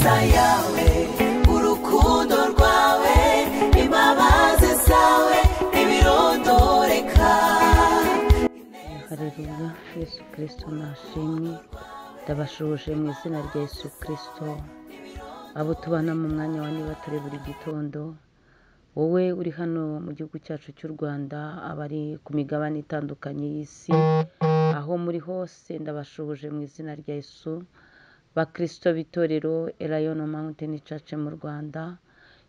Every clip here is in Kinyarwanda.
ineza yawe, urukundo rwawe, imbabazi zawe ntibirondoreka. Haleluya. Yesu Kristo nashimwe. Ndabashuje mu izina rya Yesu Kristo, abo tubana mu mwanya wa niba turi buri gitondo, wowe uri hano mu gihugu cyacu cy'u Rwanda, abari ku migabane itandukanye y'isi, aho muri hose ndabashuje mu izina rya Yesu. Bakristo b'itorero Elayono Mountain Church mu Rwanda,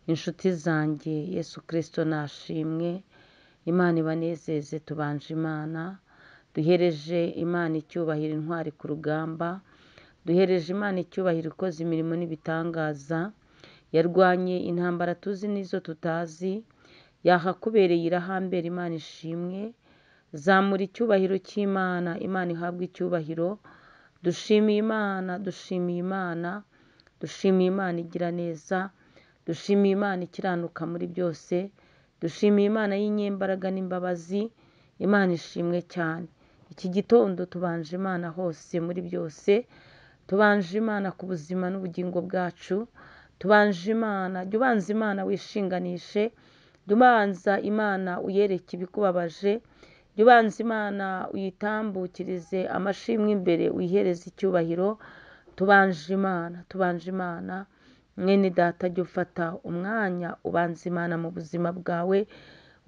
inshuti zanjye, Yesu Kristo nashimwe. Imana ibanezeze. Tubanje Imana, duhereje Imana icyubahiro, intwari ku rugamba, duhereje Imana icyubahiro ikoze imirimo n'ibitangaza, yarwanye intambara tuzi n'izo tutazi, yahakubereye irahambera. Imana ishimwe. Zamura icyubahiro cy'Imana, Imana ihabwe icyubahiro. Dushimiye Imana, dushimiye Imana, dushimiye Imana igira neza, dushimiye Imana ikiranuka muri byose, dushimiye Imana y'inyembaraga n'imbabazi. Imana ishimwe cyane. Iki gitondo tubanje Imana hose muri byose, tubanje Imana ku buzima n'ubugingo bwacu, tubanje Imana. Jya ubanza Imana wishinganishe, jya ubanza Imana uyereke ibikubabaje, jya ubanza Imana uyitambukirize amashimwe imbere, uyihereze icyubahiro. Tubanje Imana, tubanje Imana. Mwene data, jya ufata umwanya ubanza Imana mu buzima bwawe,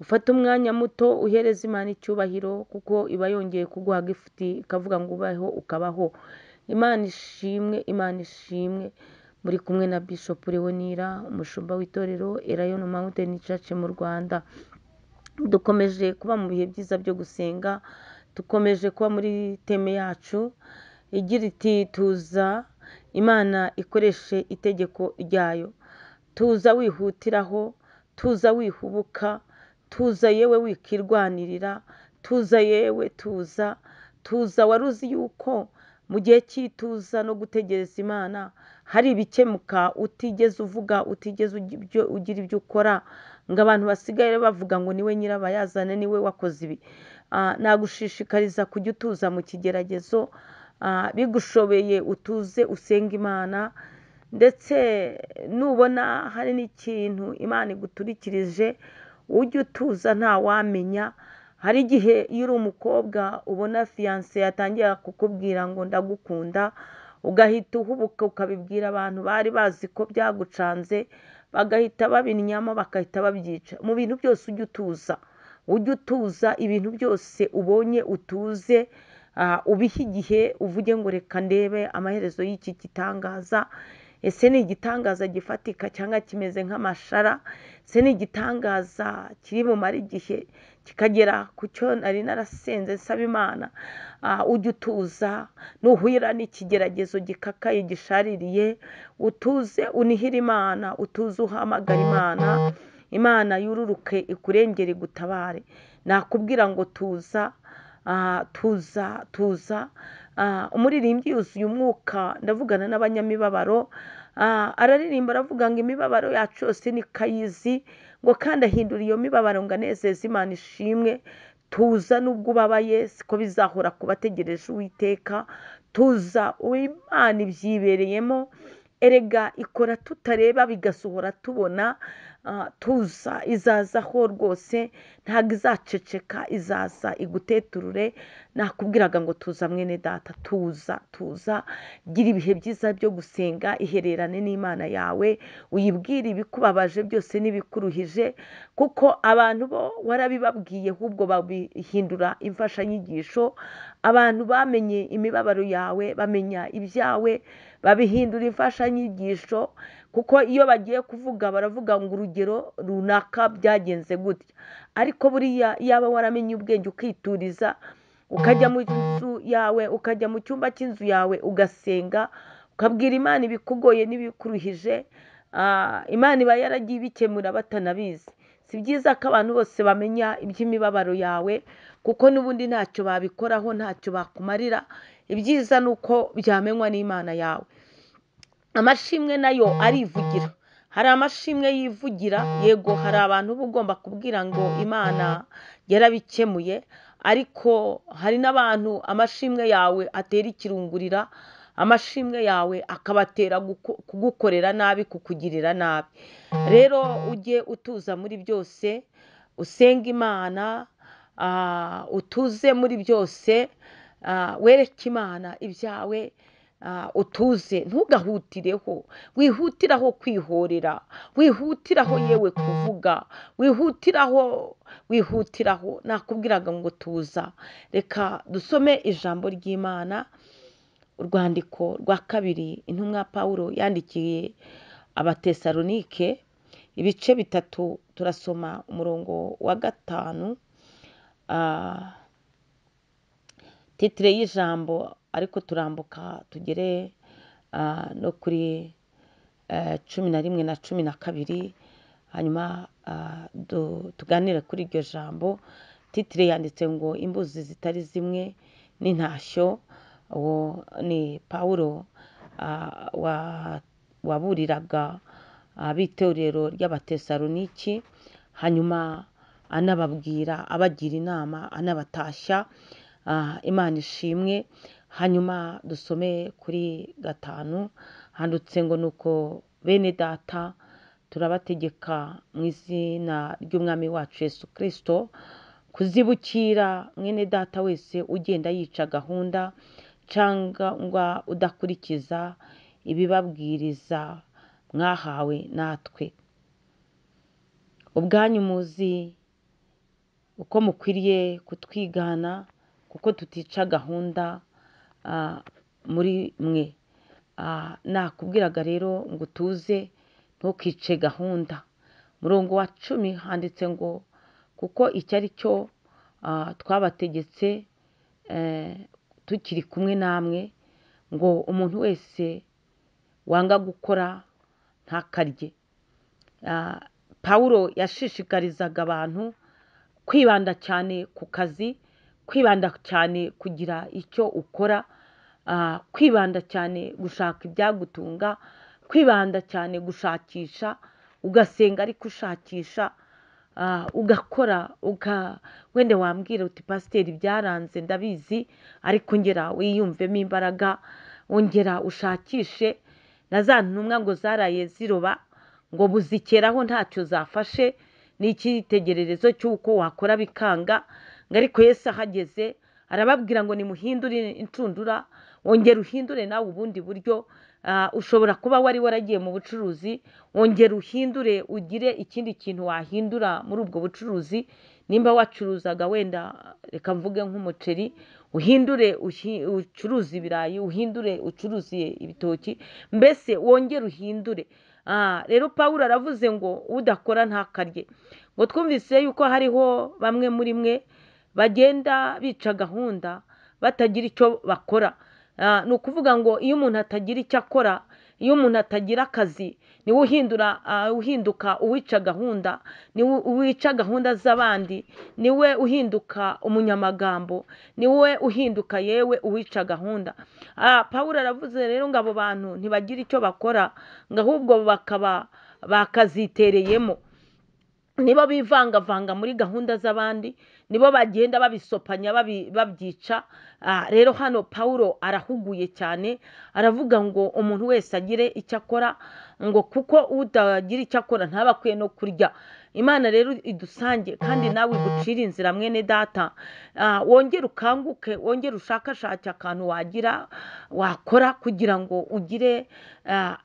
ufata umwanya muto uhereza Imana icyubahiro, kuko iba yongeye kuguha gifuti ikavuga ngo ubaho ukabaho. Imana ishimwe, Imana ishimwe. Muri kumwe na Bishop Leonira, umushumba w'itorero Elayono Mountain Church mu Rwanda. Dukomeje kuba mu bihe byiza byo gusenga, dukomeje kuba muri teme yacu igira iti tuza Imana ikoreshe itegeko ryayo. Tuza wihutiraho, tuza wihubuka, tuza yewe wikirwanirira, tuza yewe tuza waruzi yuko mu gihe cy'ituza no gutegereza Imana hari ibikemuka utigeze uvuga, utigeze ugira ibyo ukora, ngo abantu basigaye bavuga ngo niwe nyirabayazana, niwe wakoze ibi. Nagushishikariza kujya utuza mu kigeragezo, bigushobeye utuze usenga Imana, ndetse nubona hari n'ikintu Imana iguturikirije ujye utuza ntawamenya. Hari igihe iyo uri umukobwa ubona fiyanse yatangira kukubwira ngo ndagukunda, ugahita uhubuka ukabibwira abantu bari bazi ko byagucanze, bagahita babinnyamo bagahita babyica. Mu bintu byose ujye utuza, ibintu byose ubonye utuze, ubihe igihe, uvuge ngo reka ndebe amaherezo y'iki gitangaza. Ese ni igitangaza gifatika cyangwa kimeze nk'amashara? Ese ni igitangaza kiri bumare igihe kikagera ku cyo nari narasenze nsaba Imana? Ujye utuza. Nuhura n'ikigeragezo gikakaye gishaririye, utuze unihire Imana, utuze uhamagara Imana, Imana yururuke ikurengere igutabare. Nakubwira ngo tuza, tuza. Umuririmbyi yuzuye umwuka, ndavugana n'abanyamibabaro, araririmba aravuga ngo imibabaro yacu yose ni kayizi, ngo kandi ahindura iyo mibabaro ngo anezeze. Imana ishimwe. Tuza nubwo ubabaye, siko bizahora ku bategereje Uwiteka. Tuza, Imana ibyibereyemo, erega ikora tutareba bigasohora tubona. Tuza, izazaho rwose, ntabwo izaceceka, izaza iguteturure. Nakubwiraga ngo tuza mwene data, tuza. Gira ibihe byiza byo gusenga, ihererane n'Imana yawe, uyibwire ibikubabaje byose n'ibikuruhije, kuko abantu bo warabibabwiye, ahubwo babihindura imfashanyigisho. Abantu bamenye imibabaro yawe, bamenya ibyawe, babihindura imfashanyigisho, kuko iyo bagiye kuvuga baravuga ngo urugero runaka byagenze gutya. Ariko buriya yaba waramenye ubwenge ukituriza, ukajya mu nzu yawe, ukajya mu cyumba cy'inzu yawe ugasenga, ukabwira Imana ibikugoye n'ibikuruhije, Imana iba yaragiye ibikemura batanabizi. Si byiza ko abantu bose bamenya iby'imibabaro yawe, kuko n'ubundi ntacyo babikoraho, ntacyo bakumarira. Ibyiza ni uko byamenywa n'Imana yawe. Amashimwe nayo arivugira. Hari amashimwe yivugira, yego hari abantu uba ugomba kubwira ngo Imana yarabikemuye, ariko hari n'abantu amashimwe yawe atera ikirungurira, amashimwe yawe akabatera kugukorera nabi, kukugirira nabi. Rero ujye utuza muri byose, usenga Imana, utuze muri byose, wereke Imana ibyawe, utuze, ntugahutireho, wihutiraho kwihorera, wihutiraho yewe kuvuga, wihutiraho. Nakubwiraga ngo tuza. Reka dusome ijambo ry'Imana, urwandiko rwa kabiri intumwa Pawulo yandikiye Abatesalonike, ibice 3, turasoma umurongo wa 5, titire y'ijambo, ariko turambuka tugere no kuri 11 na 12, hanyuma tuganire kuri iryo jambo. Titire yanditse ngo imbuzi zitari zimwe n'intashyo. Uwo ni Pawulo waburiraga ab'itorero ry'Abatesaloniki, hanyuma anababwira, abagira inama, anabatashya. Imana ishimwe. Hanyuma dusome kuri 5, handitse ngo nuko bene data turabategeka mu izina ry'umwami wacu Yesu Kristo kuzibukira mwene data wese ugenda yica gahunda cyangwa udakurikiza ibibabwiriza mwahawe natwe. Ubwanyu muzi uko mukwiriye kutwigana, kuko tutica gahunda muri mwe. Nakubwiraga rero ngo tuze, ntukice gahunda. Murongo wa 10 handitse ngo kuko icyo ari cyo twabategetse tukiri kumwe namwe, ngo umuntu wese wanga gukora ntakarye. Pawulo yashishikarizaga abantu kwibanda cyane ku kazi, kwibanda cyane kugira icyo ukora, kwibanda cyane gushaka ibyagutunga, kwibanda cyane gushakisha, ugasenga ariko ushakisha, ugakora, wenda wambwira uti pasiteri byaranze ndabizi, ariko ngera wiyumvemo imbaraga, wongera ushakishe. Na za ntumwa ngo zaraye ziroba, ngo buzikeraho ntacyo zafashe, ni icyitegererezo cy'uko wakora bikanga. Ngo ariko Yesu ahageze arababwira ngo nimuhindure incundura, wongera uhindure nawe ubundi buryo. Ushobora kuba wari waragiye mu bucuruzi, wongera uhindure, ugire ikindi kintu wahindura muri ubwo bucuruzi. Nimba wacuruzaga wenda reka mvuge nk'umuceri, uhindure ucuruze ibirayi, uhindure ucuruze ibitoki, mbese wongere uhindure. Rero Pawulo aravuze ngo udakora ntakarye. Ngo twumvise yuko hariho bamwe muri mwe bagenda bica gahunda batagira icyo bakora. Ni ukuvuga ngo iyo umuntu atagira icyo akora, iyo umuntu atagira akazi, niwe uhinduka uwica gahunda, niwe uwica gahunda z'abandi, niwe uhinduka umunyamagambo, niwe uhinduka yewe uwica gahunda. Pawulo aravuze rero ngo abo bantu ntibagira icyo bakora, ngo ahubwo bakaba bakazitereyemo, nibo bivangavanga muri gahunda z'abandi, nibo bagenda babisopanya babyica. Rero hano Pawulo arahuguye cyane, aravuga ngo umuntu wese agire icyo akora, ngo kuko utagira icyo akora ntaba akwiye no kurya. Imana rero idusange kandi nawe igucira inzira mwene data, wongere ukanguke, wongere ushakashake akantu wagira wakora kugira ngo ugire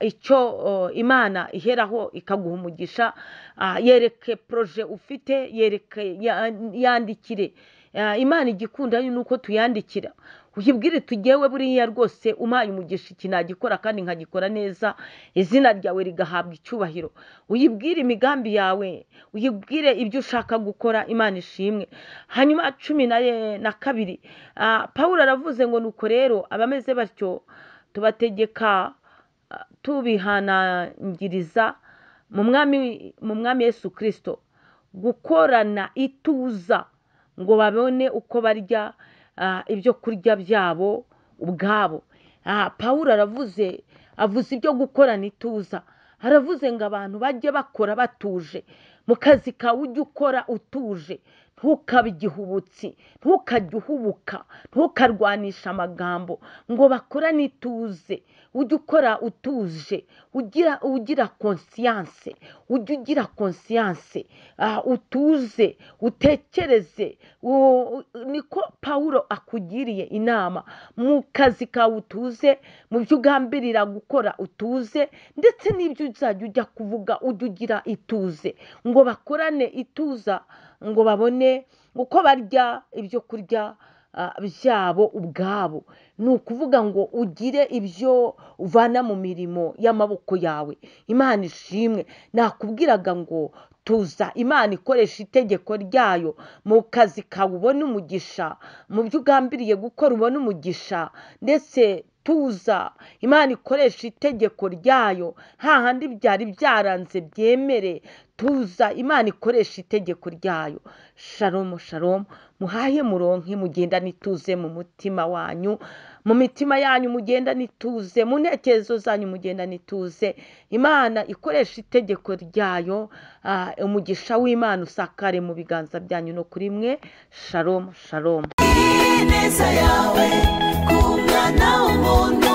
icyo Imana iheraho ikaguha umugisha. Yereke proje ufite, yereke yandikire. Imana igikunda nuko tuyandikira, uyibwire tugewe buriya rwose umpaye umugisha iki nagikora kandi nkagikora neza, izina ryawe rigahabwa icyubahiro. Uyibwire imigambi yawe, uyibwire ibyo ushaka gukora, Imana ishimwe. Hanyuma 12 Pawulo aravuze ngo nuko rero abameze batyo tubategeka tubihanangiriza mu mwami Yesu Kristo gukorana ituza, ngo babone uko barya ibyo kurya byabo ubwabo. Pawulo avuze ibyo gukorana ituza, aravuze ngo abantu bajye bakora batuje, mu kazi kawe ujye ukora utuje, ntukabe igihubutsi, ntukajye uhubuka, ntukarwanisha amagambo ngo bakorane ituze. Ujye ukora utuje, ugira konsiyanse, ujye ugira konsiyanse, utuze, utekereze. Niko Pawulo akugiriye inama. Mu kazi kawe utuze, mu byo ugambirira gukora utuze, ndetse n'ibyo uzajya ujya kuvuga ujye ugira ituze, ngo bakorane ituza, ngo babone uko barya ibyo kurya byabo ubwabo. Ni ukuvuga ngo ugire ibyo uvana mu mirimo y'amaboko yawe. Imana ishimwe. Nakubwiraga ngo tuza, Imana ikoresha itegeko ryayo mu kazi kawe ubone umugisha, mu byo ugambiriye gukora ubone umugisha, ndetse tuza, Imana ikoresha itegeko ryayo hahandi byari byaranze byemere. Tuza, Imana ikoresha itegeko ryayo. Shalom shalom. Muhaye muronke, mugenda nituze mu mutima wanyu, mu mitima yanyu mugenda nituze, mu ntekerezo zanyu mugenda nituze. Imana ikoresha itegeko ryayo, umugisha w'Imana usakare mu biganza byanyu no kuri mwe. Shalom shalom. ineza yawe ku mwana w'umuntu